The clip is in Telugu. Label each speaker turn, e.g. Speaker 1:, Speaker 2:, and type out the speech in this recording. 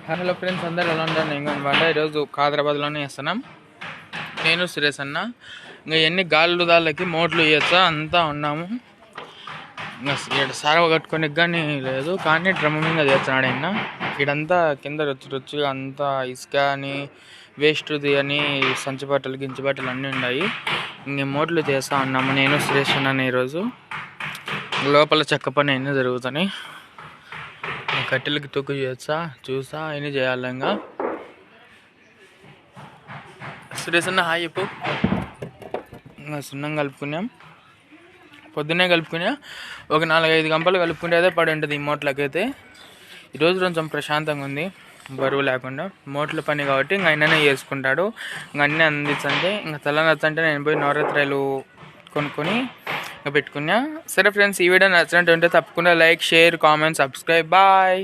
Speaker 1: హలో ఫ్రెండ్స్, అందరు ఎలా ఉంటారు? నేను అనమాట. ఈరోజు హైదరాబాద్లోనే వేస్తున్నాం. నేను సురేష్ అన్న. ఇంకా ఎన్ని గాళ్ళు దాళ్ళకి మోట్లు ఇవ్వచ్చా అంతా ఉన్నాము. ఇంకా సారవ కట్టుకొని కానీ లేదు, కానీ డ్రమ్ మీద చేస్తున్నాడు ఆయన. ఇడంతా కింద రుచిగా అంతా ఇసుక అని వేస్ట్ది అని సంచి బట్టలు గించి బట్టలు అన్నీ ఉన్నాయి. ఇంక మోట్లు చేస్తూ ఉన్నాము నేను సురేష్ అన్నాను. ఈరోజు లోపల చెక్క పని అన్నీ జరుగుతున్నాయి. కట్టెలకి తొక్కు చూసా అన్నీ చేయాలి. ఇంకా సురేష్ అన్న హాయ్ చెప్పు. ఇంకా సున్నం కలుపుకున్నాం, పొద్దున్నే కలుపుకున్నా. ఒక 4-5 గంపలు కలుపుకుంటే అదే పడి ఉంటుంది ఈ మోట్లకైతే. ఈరోజు కొంచెం ప్రశాంతంగా ఉంది, బరువు లేకుండా. మోట్ల పని కాబట్టి ఇంకా ఆయననే చేసుకుంటాడు. ఇంకా అన్నీ అందించంటే ఇంకా తెల్లనచ్చంటే నేను పోయి నవరాత్రులు కొనుక్కొని ఇంకా పెట్టుకున్నా. సరే ఫ్రెండ్స్, ఈ వీడియో నచ్చినట్టు ఉంటే తప్పకుండా like, share, comment, subscribe. Bye.